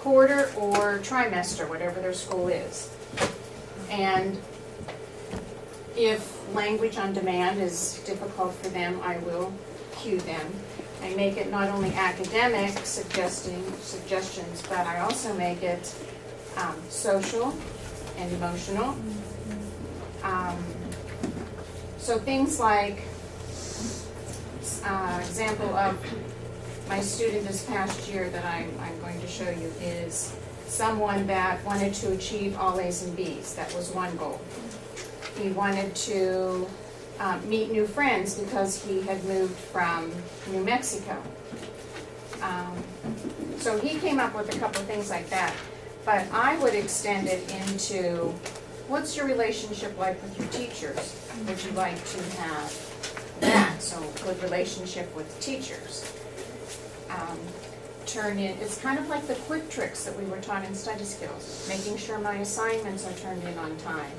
quarter or trimester, whatever their school is. And if language on demand is difficult for them, I will cue them. I make it not only academic suggestions, but I also make it social and emotional. So things like, example of my student this past year that I'm going to show you is someone that wanted to achieve all A's and B's. That was one goal. He wanted to meet new friends because he had moved from New Mexico. So he came up with a couple of things like that. But I would extend it into, what's your relationship like with your teachers? Would you like to have that? So good relationship with teachers. It's kind of like the quick tricks that we were taught in study skills. Making sure my assignments are turned in on time.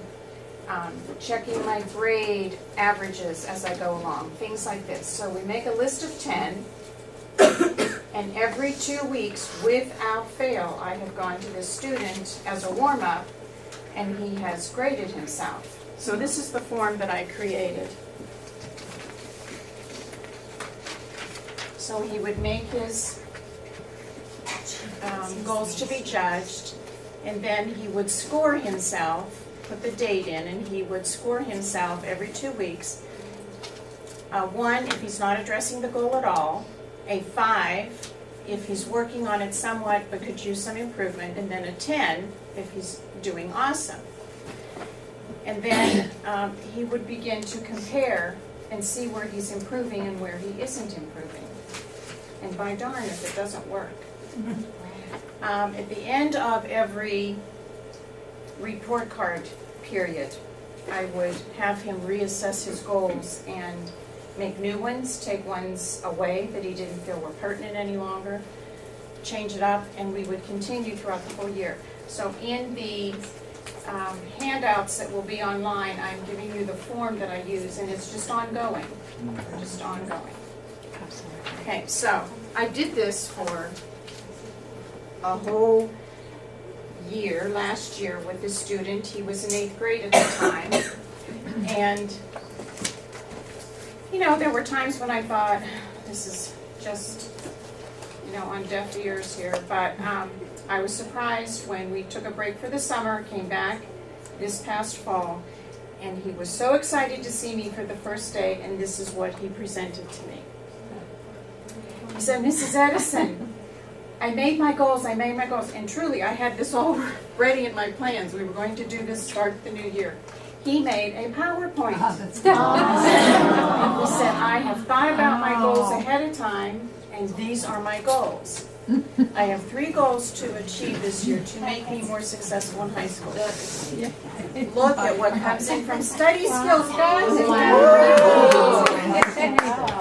Checking my grade averages as I go along. Things like this. So we make a list of 10. And every 2 weeks, without fail, I have gone to this student as a warm-up, and he has graded himself. So this is the form that I created. So he would make his goals to be judged, and then he would score himself, put the date in, and he would score himself every 2 weeks. 1 if he's not addressing the goal at all, a 5 if he's working on it somewhat but could use some improvement, and then a 10 if he's doing awesome. And then he would begin to compare and see where he's improving and where he isn't improving. And by darn if it doesn't work. At the end of every report card period, I would have him reassess his goals and make new ones, take ones away that he didn't feel were pertinent any longer, change it up, and we would continue throughout the whole year. So in the handouts that will be online, I'm giving you the form that I use, and it's just ongoing, just ongoing. Okay, so I did this for a whole year, last year, with this student. He was in 8th grade at the time, and you know, there were times when I thought, this is just, you know, on deaf ears here, but I was surprised when we took a break for the summer, came back this past fall, and he was so excited to see me for the first day, and this is what he presented to me. He said, Mrs. Edison, I made my goals, and truly I had this all ready in my plans. We were going to do this, start the new year. He made a PowerPoint. He said, I have thought about my goals ahead of time, and these are my goals. I have 3 goals to achieve this year to make me more successful in high school. Look at what comes in from study skills, guys.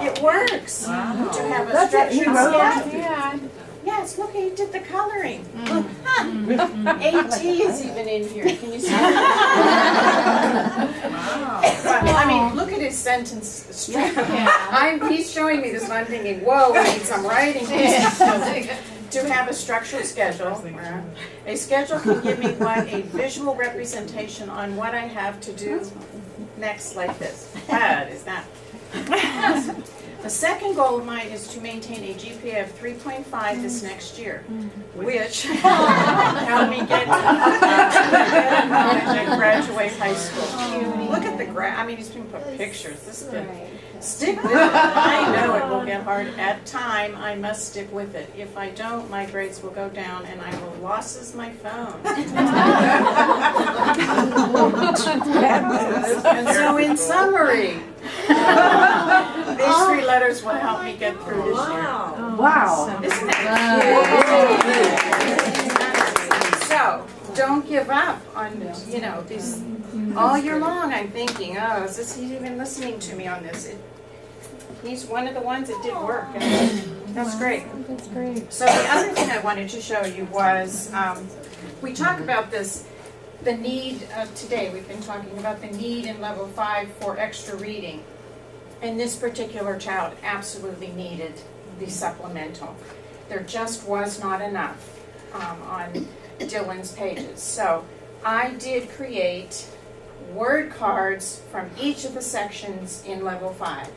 It works to have a structured schedule. Yes, look, he did the coloring. Look, AT is even in here. Can you see that? Wow. I mean, look at his sentence structure. He's showing me this, and I'm thinking, whoa, we need some writing. To have a structured schedule. A schedule can give me a visual representation on what I have to do next, like this. That is that. The second goal of mine is to maintain a GPA of 3.5 this next year, which help me get to college and graduate high school. Look at the graph. I mean, he's been put pictures. This is good. Stick with it. I know it will get hard. At time, I must stick with it. If I don't, my grades will go down, and I will losses my phone. And so, in summary, these 3 letters will help me get through this year. Wow. Isn't it? So, don't give up on, you know, these, all year long I'm thinking, oh, is this, he's even listening to me on this? He's one of the ones that did work, and that's great. That's great. So the other thing I wanted to show you was, we talk about this, the need of today. We've been talking about the need in level 5 for extra reading. And this particular child absolutely needed the supplemental. There just was not enough. on Dylan's pages. So I did create word cards from each of the sections in level 5.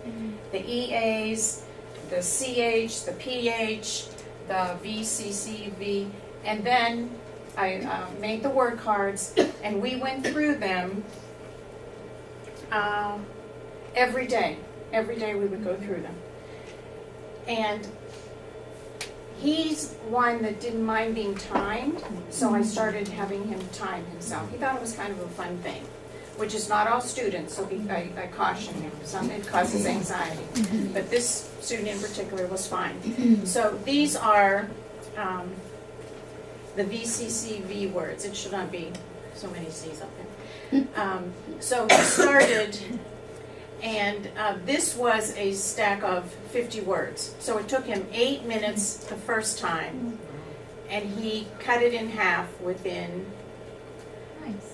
The EAs, the CH, the PH, the VCCV, and then I made the word cards, and we went through them every day. Every day we would go through them. And he's one that didn't mind being timed, so I started having him time himself. He thought it was kind of a fun thing, which is not all students, so I caution him. Some it causes anxiety, but this student in particular was fine. So these are the VCCV words. It should not be so many C's up there. So he started, and this was a stack of 50 words. So it took him 8 minutes the first time, and he cut it in half within,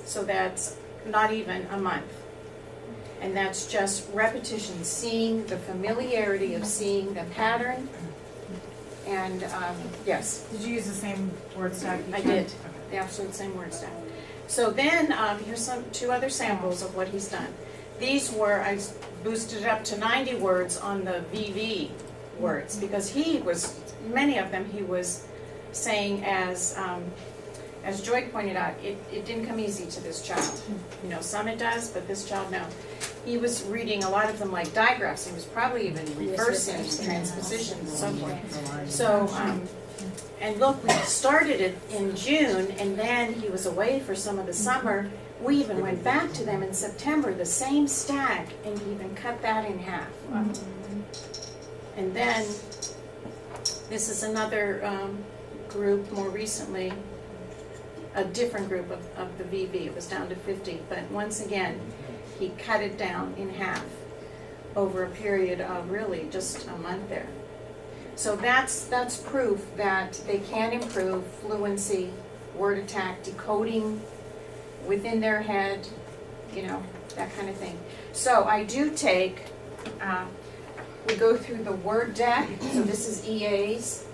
so that's not even a month. And that's just repetition, seeing the familiarity of seeing the pattern. And yes. Did you use the same word stack? I did, the absolute same word stack. So then, here's two other samples of what he's done. These were, I boosted it up to 90 words on the VV words, because he was, many of them he was saying as Joy pointed out, it didn't come easy to this child. You know, some it does, but this child, no. He was reading a lot of them like digraphs. He was probably even reversing transpositions and so forth. So, and look, we started it in June, and then he was away for some of the summer. We even went back to them in September, the same stack, and he even cut that in half. And then, this is another group more recently, a different group of the VV. It was down to 50, but once again, he cut it down in half over a period of really just a month there. So that's proof that they can improve fluency, word attack, decoding within their head, you know, that kind of thing. So I do take, we go through the word deck, so this is EAs,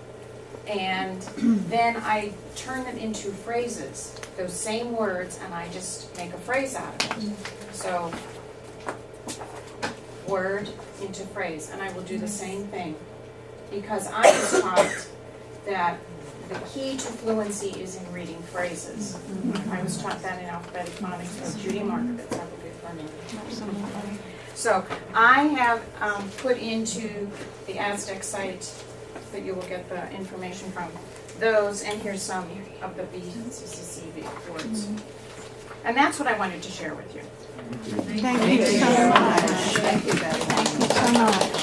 and then I turn them into phrases, those same words, and I just make a phrase out of it. So, word into phrase, and I will do the same thing, because I was taught that the key to fluency is in reading phrases. I was taught that in alphabetic phonics by Judy Markovitz. That would be for me. So I have put into the Aztec site that you will get the information from those, and here's some of the VCCV words. And that's what I wanted to share with you. Thank you so much. Thank you, Betty. Thank you so much.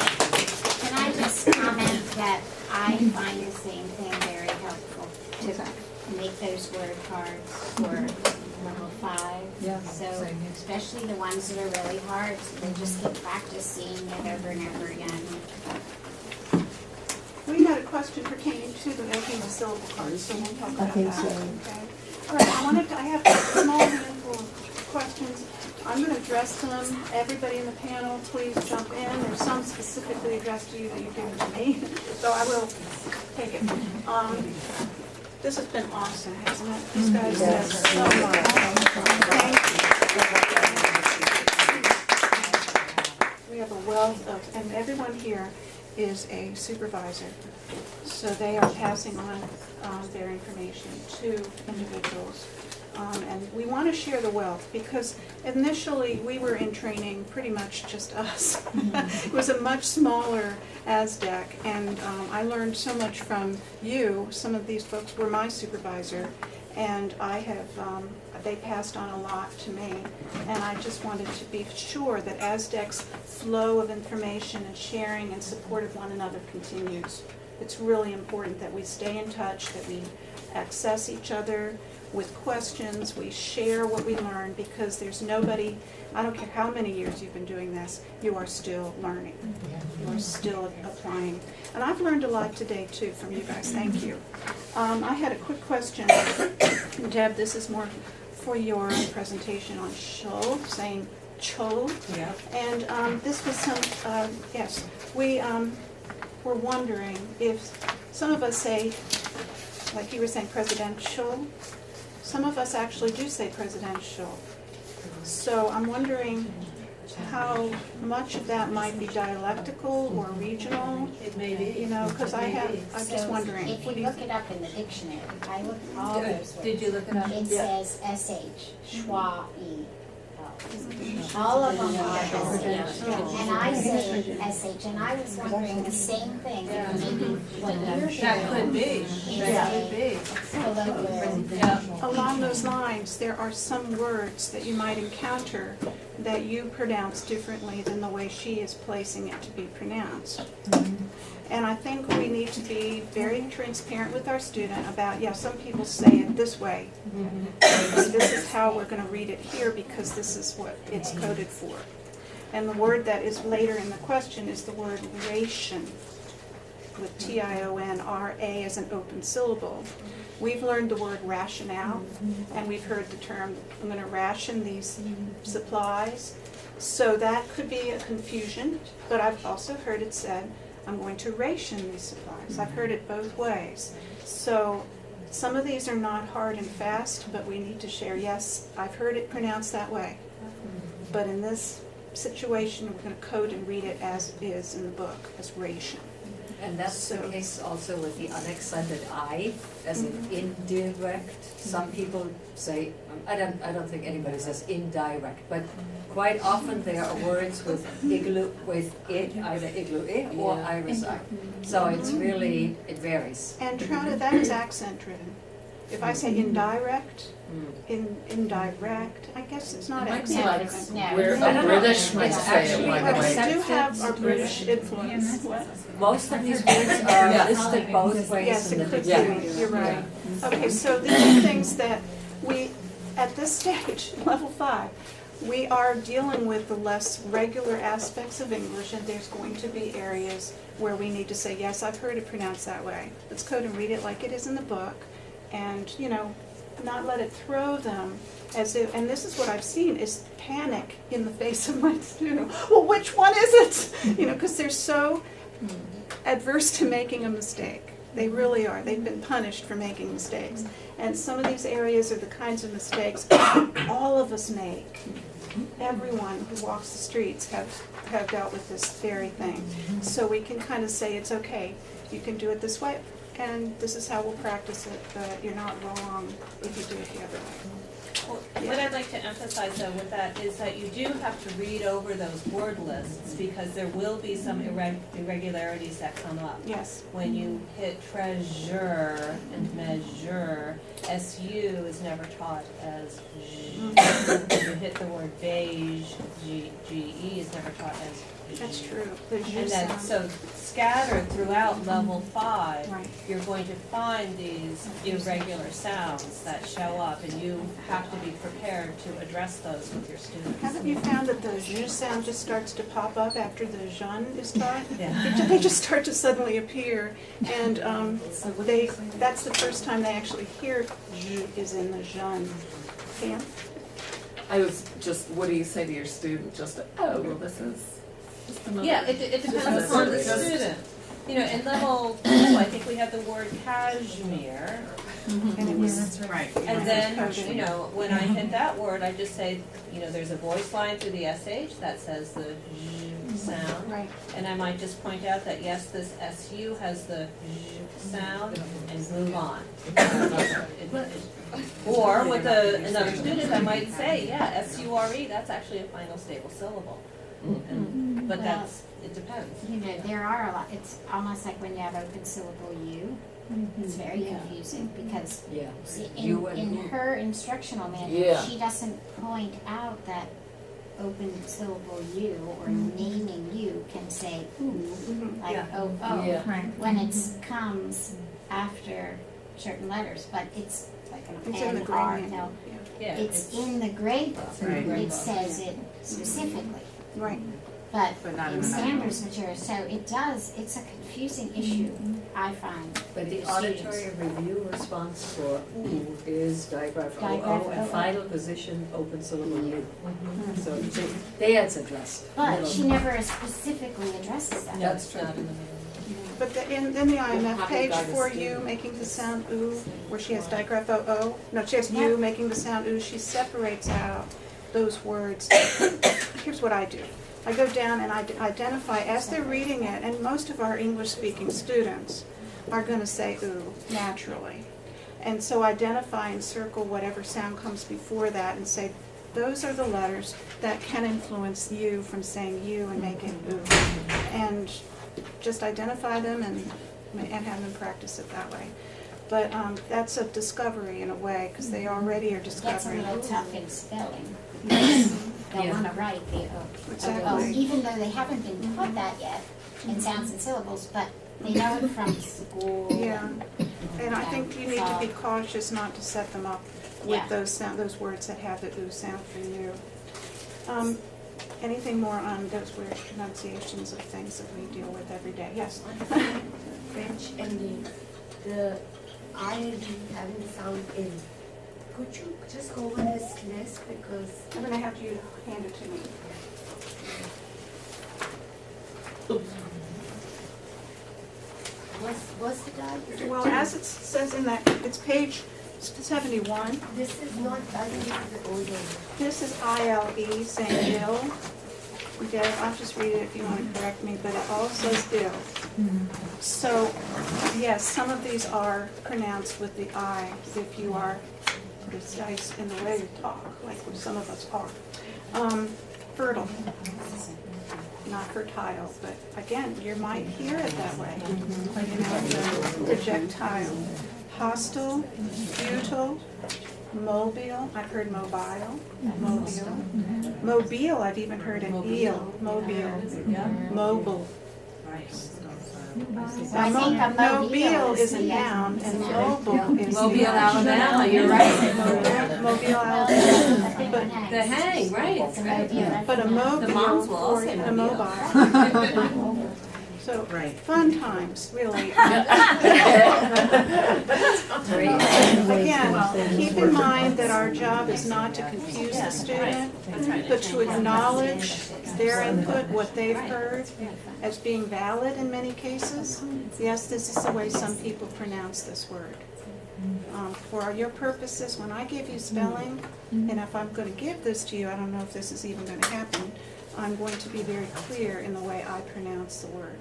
Can I just comment that I find the same thing very helpful to make those word cards for level 5. Yeah, So same here. especially the ones that are really hard, so they just get practice seeing it over and over again. We had a question pertaining to the making the syllable cards, so we'll talk about that. so. Okay. All right, I have a small handful of questions. I'm going to address them. Everybody in the panel, please jump in. There's some specifically addressed to you that you've given to me, so I will take it. This has been awesome, hasn't it? These guys have so much. Thank you. We have a wealth of, and everyone here is a supervisor, so they are passing on their information to individuals. And we want to share the wealth, because initially we were in training pretty much just us. It was a much smaller ASDEC, and I learned so much from you. Some of these folks were my supervisor, and I have, they passed on a lot to me, and I just wanted to be sure that ASDEC's flow of information and sharing and support of one another continues. It's really important that we stay in touch, that we access each other with questions, we share what we learn, because there's nobody, I don't care how many years you've been doing this, you are still learning. You are still applying. And I've learned a lot today too from you guys, thank you. I had a quick question. Deb, this is more for your presentation on Cho, saying Cho. Yeah. And this was some, yes, we were wondering if some of us say, like you were saying, presidential. Some of us actually do say presidential. So I'm wondering how much of that might be dialectical or regional, It may be. you know, because I'm just So wondering. if what do you you look it up in the dictionary, I look at all those words. Did you look it up? It says SH, schwa-e. All of them are SH. And I say SH, and I was wondering the same thing, if maybe what you're That could doing be, is that could a be. colloquial. Yeah. Along those lines, there are some words that you might encounter that you pronounce differently than the way she is placing it to be pronounced. And I think we need to be very transparent with our student about, yeah, some people say it this way. This is how we're gonna read it here because this is what it's coded for. And the word that is later in the question is the word ration, with T-I-O-N-R-A as an open syllable. We've learned the word rationale, and we've heard the term, I'm gonna ration these supplies. So that could be a confusion, but I've also heard it said, I'm going to ration these supplies. I've heard it both ways. So some of these are not hard and fast, but we need to share, yes, I've heard it pronounced that way. But in this situation, we're gonna code and read it as is in the book, as ration. And that's the So- case also with the unaccented I, as an indirect. Some people say, I don't think anybody says indirect, but quite often there are words with igloo, with it, either igloo-I or Yeah. iris-I. So it's really, it varies. And Trona, that is accent driven. If I say indirect, indirect, I guess it's not It might be accent like driven. No. where I don't a know. British might It's say it actually one But we way. do have our British influence. Most of these words are Yeah. listed both ways Yes, in it the could dictionary. be, you're right. Okay, so these are things that we, at this stage, level 5, we are dealing with the less regular aspects of English, and there's going to be areas where we need to say, yes, I've heard it pronounced that way. Let's code and read it like it is in the book, and, you know, not let it throw them as if, and this is what I've seen, is panic in the face of my student. Well, which one is it? You know, because they're so adverse to making a mistake. They really are. They've been punished for making mistakes. And some of these areas are the kinds of mistakes all of us make. Everyone who walks the streets have dealt with this very thing. So we can kind of say, it's okay, you can do it this way, and this is how we'll practice it, but you're not wrong if you do it the other way. Well, what I'd like to emphasize though with that is that you do have to read over those word lists because there will be some irregularities that come up. Yes. When you hit treasure and measure, SU is never taught as G. When you hit the word beige, GE is never taught as G. That's true. The And jus then, sound. so scattered throughout level 5, Right. you're going to find these irregular sounds that show up, and you have to be prepared to address those with your students. Haven't you found that the jus sound just starts to pop up after the jean is taught? Yeah. They just start to suddenly appear, and that's the first time they actually hear ju is in the jean. Pam? I was just, what do you say to your student? Just, oh, well, this is just another. Yeah, it depends Just upon the just- student. You know, in level 2, I think we have the word cashmere, And it was, Right. and then, Coded. you know, when I hit that word, I just say, you know, there's a voice line through the SH that says the j sound. right. And I might just point out that, yes, this SU has the j sound, and move on. Or with another student, I might say, yeah, SURE, that's actually a final stable syllable. But that's, it depends. You know, there are a lot, it's almost like when you have open syllable U, it's very confusing because Yeah. in, You and in who. her instructional manual, Yeah. she doesn't point out that open syllable U or naming U can say ooh, Mhm. like Yeah. oh, Yeah. when it comes after certain letters, but it's like It's an in the N, grade R, manual. no. Yeah. It's in the grade book, in the Right. grade it book. says it specifically. Right. But But not in in the Sanders material, so it's a confusing issue, I find. But the with auditory students. review response for ooh is digraph Digraph OO and OO. final position open syllable U. So they had addressed. But Little- she never specifically addresses that. No, it's not in the manual. But in the IMF Happy page guy for is you doing- making the sound ooh, where she has digraph O, no, she has you making the sound ooh, she separates out those words. Here's what I do. I go down and I identify as they're reading it, and most of our English-speaking students are gonna say ooh naturally. And so identify and circle whatever sound comes before that and say, those are the letters that can influence you from saying you and make it ooh. And just identify them and have them practice it that way. But that's a discovery in a way, because they already are Gets a discovering. little tough in spelling. Yes, They'll Yeah. wanna write the O. exactly. Even though they haven't been taught that yet in sounds and syllables, but they know it from school. Yeah, and I think you need to be cautious not to set them up with Yeah. those words that have the ooh sound for you. Anything more on those weird pronunciations of things that we deal with every day? Yes. French and the I having the sound in. Could you just go over this list because I'm gonna have you hand it to me. what's the diagram? Well, as it says in that, it's page 71. This is not diagram, this is the old one. This is ILE saying ill. Okay, I'll just read it if you want to correct me, but it all says ill. So, yes, some of these are pronounced with the I if you are precise in the way you talk, like some of us are. Fertile, not fertile, but again, you might hear it that way. You know, projectile, hostile, futile, mobile, I've heard mobile, mobile, I've even heard an eel, mobile, mobile. I think a Mobile is a noun and mobile is the Mobile, Alabama, you're right. Mobile, Alabama. But The hang, right. But a The moms mobile will all or say a mobile. mobile. So, Right. fun times, really. Again, keep in mind that our job is not to confuse the student, but to acknowledge their input, what they've heard, as being valid in many cases. Yes, this is the way some people pronounce this word. For your purposes, when I give you spelling, and if I'm going to give this to you, I don't know if this is even going to happen, I'm going to be very clear in the way I pronounce the word.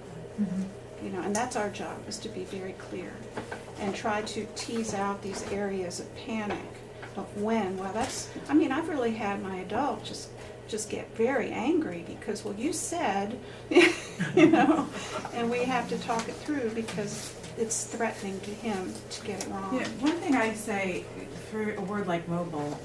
You know, and that's our job, is to be very clear and try to tease out these areas of panic. But when? Well, I've really had my adult just get very angry because, well, you said, you know, and we have to talk it through because it's threatening to him to get it wrong. Yeah, one thing I say for a word like mobile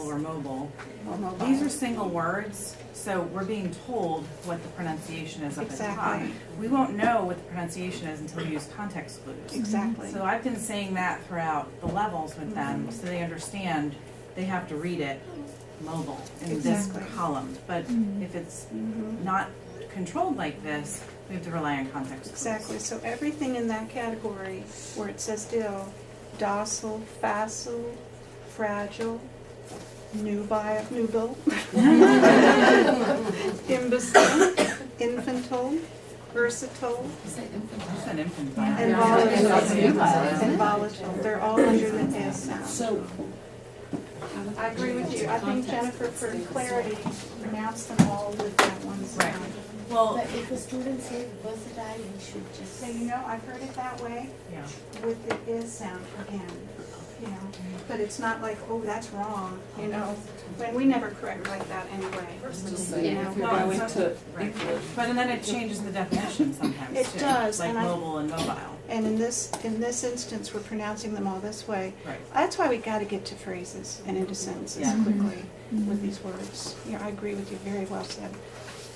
or mobile, Or mobile. these are single words, so we're being told what the pronunciation is up at the top. Exactly. We won't know what the pronunciation is until we use context clues. Exactly. So I've been saying that throughout the levels with them, so they understand they have to read it mobile in Exactly. this column. But if it's not controlled like this, we have to rely on context clues. Exactly. So everything in that category where it says dill, docile, facile, fragile, nubile, imbecile, infantile, versatile, It's an infant. and volatile. And volatile. They're all under the S sound. So, I agree with you. I think, Jennifer, for clarity, pronounce them all with that one sound. Well, but if a student says versatile, we should just So, you know, I've heard it that way yeah. with the is sound again, you know. But it's not like, oh, that's wrong, you know. When we never correct like that anyway. Just You saying, know. if you're Well, going it's to Right. English. But and then it changes the definition sometimes It too. does, Like and I- mobile and mobile. And in this instance, we're pronouncing them all this way. Right. That's why we gotta get to phrases and into sentences Yeah. quickly with these words. Yeah, I agree with you, very well said.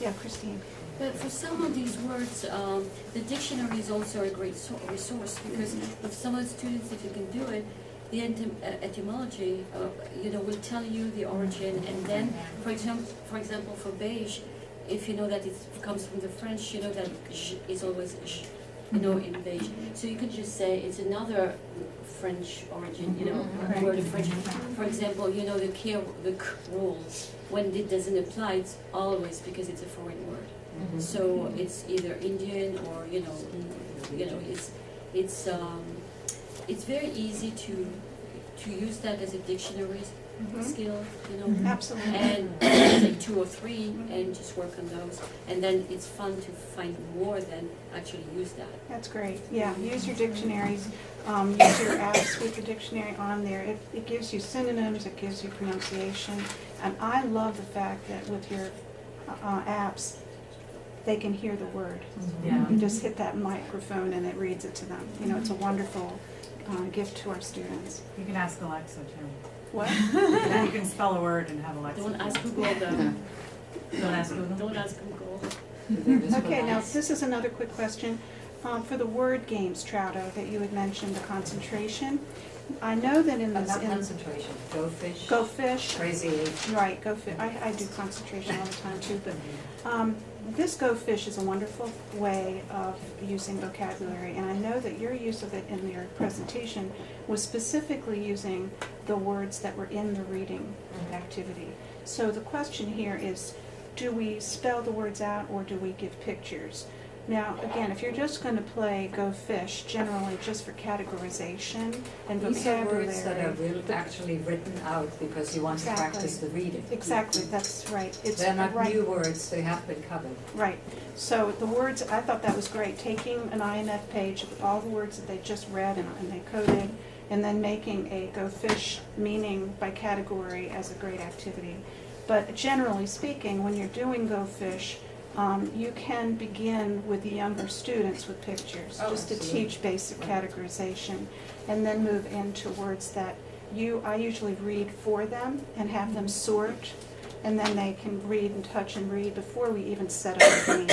Yeah, Christine. But for some of these words, the dictionary is also a great resource because with some of the students, if you can do it, the etymology, will tell you the origin, and then, for example, for beige, if you know that it comes from the French, you know that j is always j, in beige. So you could just say it's another French origin, word of French. For example, the k rule, when it doesn't apply, it's always because it's a foreign word. So it's either Indian or, you know, it's very easy to use that as a dictionary skill, you know. Absolutely. And like 2 or 3 and just work on those. And then it's fun to find more than actually use that. That's great, yeah, use your dictionaries, use your apps with your dictionary on there. It gives you synonyms, it gives you pronunciation, and I love the fact that with your apps, they can hear the word. Yeah. You just hit that microphone and it reads it to them. You know, it's a wonderful gift to our students. You can ask Alexa too. What? You can spell a word and have Alexa. Don't ask Google though. Don't ask Google. Don't ask Google. Okay, now this is another quick question. For the word games, Trouto, that you had mentioned, the concentration, I know that in Not this, in concentration, go fish. Go Fish, Crazy Eight. right, Go Fish, I do concentration all the time too, but this Go Fish is a wonderful way of using vocabulary, and I know that your use of it in your presentation was specifically using the words that were in the reading activity. So the question here is, do we spell the words out or do we give pictures? Now, again, if you're just going to play Go Fish, generally just for categorization and These are vocabulary. words that are actually written out because you want to Exactly. practice the reading. Exactly, that's right. It's They're not right. new words, they have been covered. Right, so the words, I thought that was great, taking an INF page with all the words that they just read and they coded, and then making a Go Fish meaning by category as a great activity. But generally speaking, when you're doing Go Fish, you can begin with the younger students with pictures, Oh, just to absolutely. teach basic categorization, and then move into words that I usually read for them and have them sort, and then they can read and touch and read before we even set up the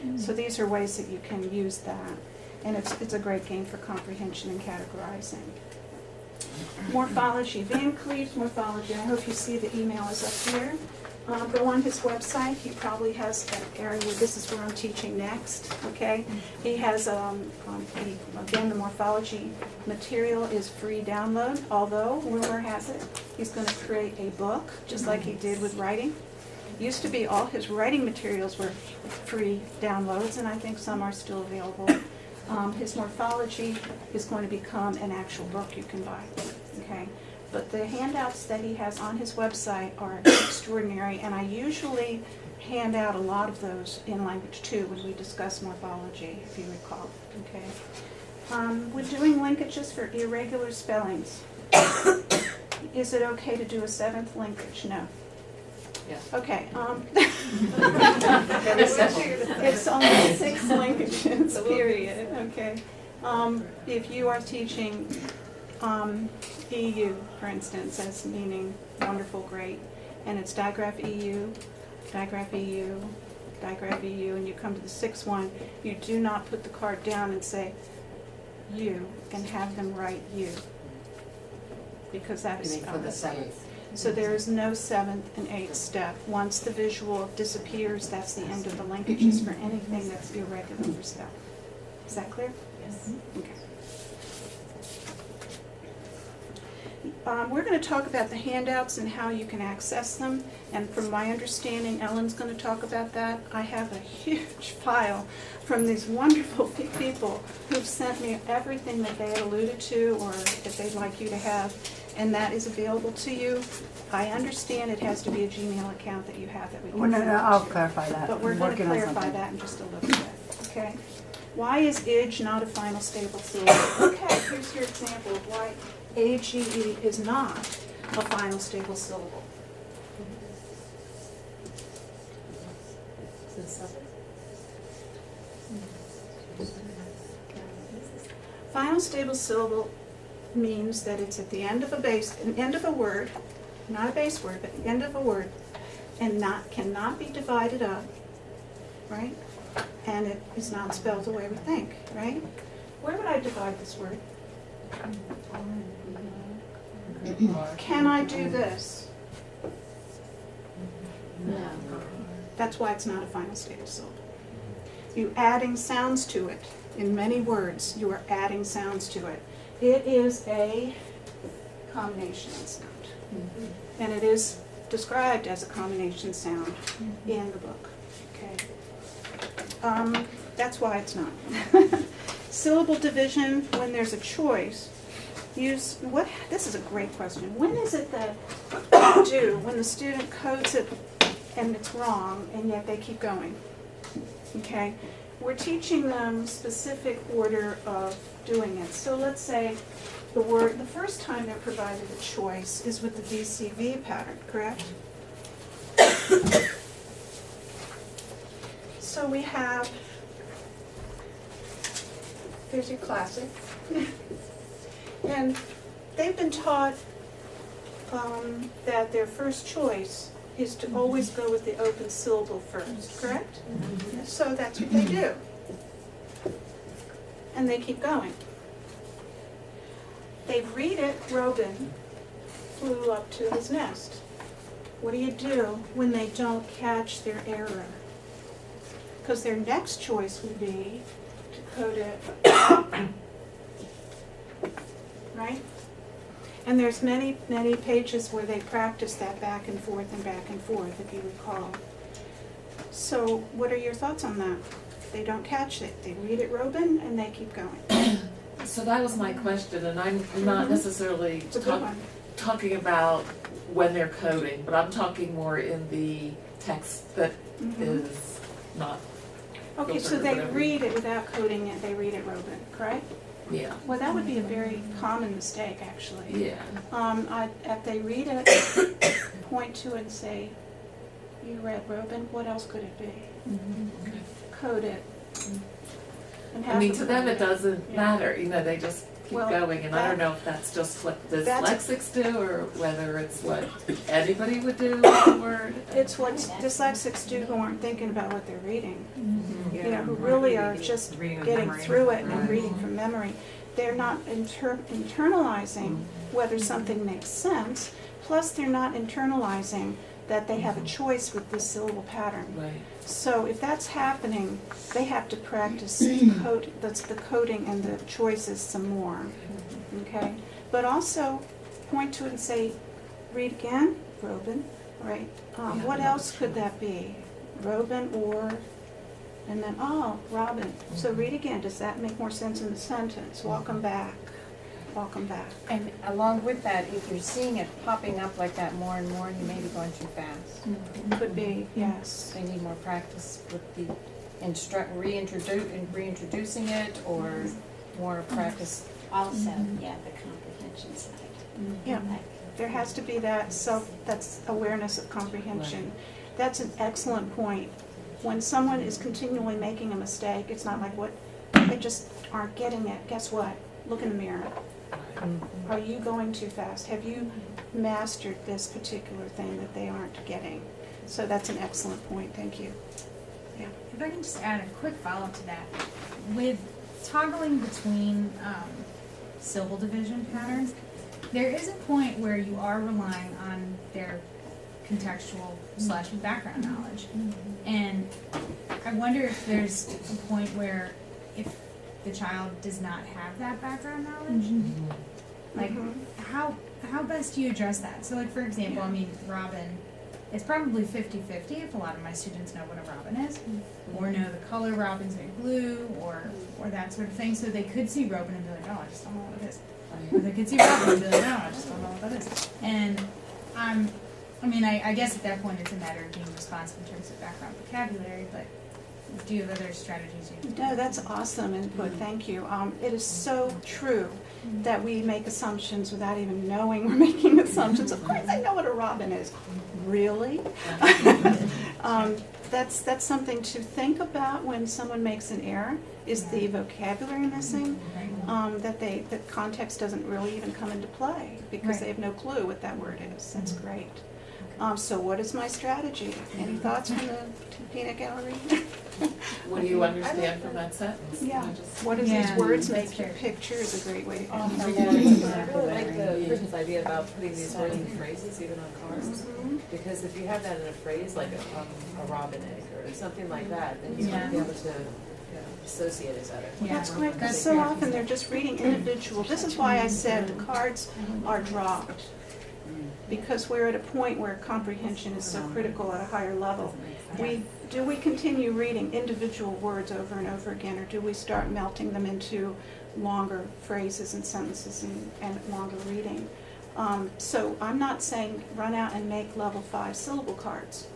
game. So these are ways that you can use that, and it's a great game for comprehension and categorizing. Morphology, Van Cleve's Morphology, I hope you see the email is up here. Go on his website, he probably has an area where this is where I'm teaching next, okay? He has, again, the morphology material is free download, although rumor has it, he's gonna create a book, just like he did with writing. Used to be all his writing materials were free downloads, and I think some are still available. His morphology is going to become an actual book you can buy, okay? But the handouts that he has on his website are extraordinary, and I usually hand out a lot of those in Language 2 when we discuss morphology, if you recall, okay? We're doing linkages for irregular spellings. Is it okay to do a 7th linkage? No. Yes. Okay, Very simple. it's only 6 linkages, period, okay? If you are teaching EU, for instance, as meaning wonderful, great, and it's digraph EU, digraph EU, digraph EU, and you come to the 6th one, you do not put the card down and say you, and have them write you, because that You is mean for the seventh. So there is no 7th and 8th step. Once the visual disappears, that's the end of the linkages for anything that's irregular for spell. Is that clear? Yes. Okay. We're going to talk about the handouts and how you can access them. And from my understanding, Ellen's going to talk about that. I have a huge file from these wonderful people who've sent me everything that they had alluded to or that they'd like you to have. And that is available to you. I understand it has to be a Gmail account that you have that we can Well, no, send I'll to. clarify that. But we're I'm going to working on clarify something. that in just a little bit, okay? Why is age not a final stable syllable? Okay, here's your example of why age is not a final stable syllable. Final stable syllable means that it's at the end of a word, not a base word, but the end of a word, and cannot be divided up, right? And it is not spelled the way we think, right? Where would I divide this word? Can I do this? No. That's why it's not a final stable syllable. You're adding sounds to it. In many words, you are adding sounds to it. It is a combination sound. And it is described as a combination sound in the book. Okay. That's why it's not. syllable division, when there's a choice, this is a great question. When is it that you do, when the student codes it and it's wrong, and yet they keep going? Okay? We're teaching them specific order of doing it. So let's say the first time they're provided a choice is with the VCV pattern, correct? So we have, there's your classic. And they've been taught that their first choice is to always go with the open syllable first, correct? So that's what they do. And they keep going. They read it, Robin flew up to his nest. What do you do when they don't catch their error? Because their next choice would be to code it, right? And there's many, many pages where they practice that back and forth, if you recall. So what are your thoughts on that? They don't catch it. They read it, Robin, and they keep going. So that was my question, and I'm not necessarily It's a good one. talking about when they're coding, but I'm talking more in the text that is not. Okay, so filtered, they whatever. read it without coding it. They read it, Robin, correct? Yeah. Well, that would be a very common mistake, actually. Yeah. If they read it, point to it and say, "You read Robin. What else could it be?" Code it. And I have mean, to them it code doesn't Yeah. matter. You know, they just keep Well, going, and I don't know if that's just what that's- dyslexics do, or whether it's what anybody would do with the word. It's what dyslexics do who aren't thinking about what they're reading. You know, who right. really are just Reading with getting memory. through it and Right. reading from memory. They're not internalizing whether something makes sense, plus they're not internalizing that they have a choice with this syllable pattern. Right. So if that's happening, they have to practice that's the coding and the choices some more, okay? But also point to it and say, read again, Robin, right? What else could that be? Robin or, and then, oh, Robin. So read again, does that make more sense in the sentence? Welcome back, welcome back. And along with that, if you're seeing it popping up like that more and more, you may be going too fast. Could be, yes. They need more practice with the reintroducing it, or more practice. Also, yeah, the comprehension side. Yeah. Like, There has to be that that's awareness of comprehension. That's an excellent point. When someone is continually making a mistake, it's not like they just aren't getting it. Guess what? Look in the mirror. Are you going too fast? Have you mastered this particular thing that they aren't getting? So that's an excellent point. Thank you. Yeah. If I can just add a quick follow-up to that. With toggling between syllable division patterns, there is a point where you are relying on their contextual / background knowledge. And I wonder if there's a point where if the child does not have that background knowledge, like how best do you address that? So like, for example, I mean, Robin, it's probably 50-50 if a lot of my students know what a robin is, or know the color robins in glue, or that sort of thing. So they could see robin and be like, oh, I just don't know what it is. Or they could see robin and be like, no, I just don't know what that is. And I guess at that point it's a matter of being responsive in terms of background vocabulary, but do you have other strategies you No, that's awesome input. Thank you. It is so true that we make assumptions without even knowing we're making assumptions. Of course, I know what a robin is. Really? That's something to think about when someone makes an error. Is the vocabulary missing? That context doesn't really even come into play because they have no clue what that word is. That's great. So what is my strategy? Any thoughts from the peanut gallery? What do you understand from that sentence? Yeah. I just- What does these Yeah, words that's make you fair. picture is a great way to I really like the person's idea about putting these words in phrases, even on cards. Because if you have that in a phrase, like a robin egg or something like that, then you might be able to associate it better. Yeah. That's great, because so often they're just reading individual. This is why I said the cards are dropped. Because we're at a point where comprehension is so critical at a higher level. Do we continue reading individual words over and over again, or do we start melting them into longer phrases and sentences and longer reading? So I'm not saying run out and make level 5 syllable cards.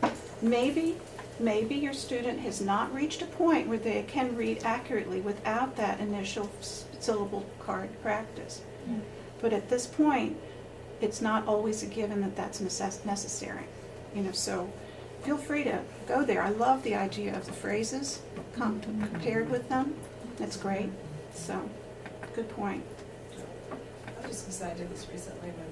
Maybe your student has not reached a point where they can read accurately without that initial syllable card practice. But at this point, it's not always a given that that's necessary. So feel free to go there. I love the idea of the phrases compared with them. That's great. So, good point. I was just because I did this recently with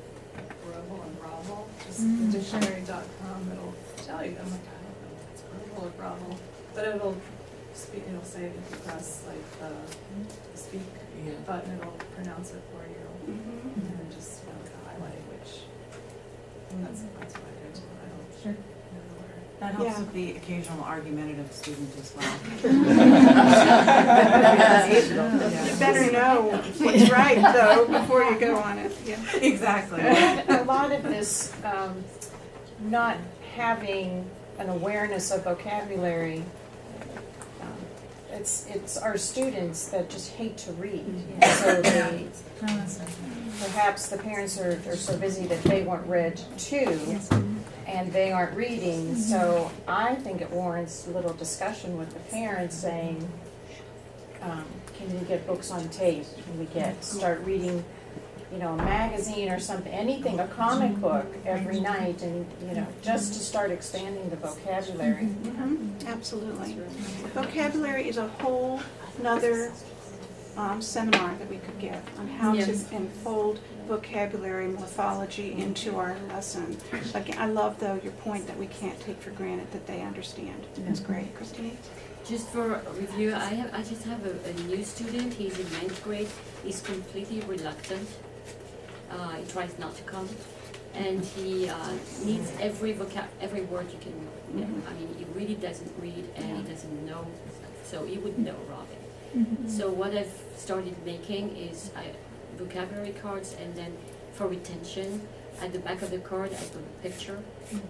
Bravo and Bravo, just the dictionary.com, it'll tell you, I'm like, I don't know if it's Bravo or Bravo, but it'll say if you press like the speak button, it'll pronounce it for you, and then just highlight which, and that's what I do, I don't Sure. know where. That helps Yeah. with the occasional argumentative student as well. You better know what's right, though, before you go on it. Yeah. Exactly. A lot of this, not having an awareness of vocabulary, it's our students that just hate to read. So they, perhaps the parents are so busy that they want read to, and they aren't reading. So I think it warrants a little discussion with the parents saying, can we get books on tape? Can we start reading, a magazine or something, anything, a comic book every night, and, just to start expanding the vocabulary. Absolutely. Vocabulary is a whole nother seminar that we could give on how to enfold vocabulary morphology into our lesson. Again, I love, though, your point that we can't take for granted that they understand. That's great. Christine? Just for a review, I just have a new student. He's in 9th grade. He's completely reluctant. He tries not to come, and he needs every word you can. I mean, he really doesn't read, and he doesn't know. So he would know Robin. So what I've started making is vocabulary cards, and then for retention, at the back of the card I put a picture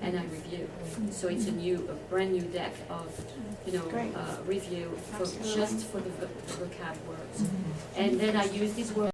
and I review. So it's a brand new deck of review just for the vocab words. And then I use these words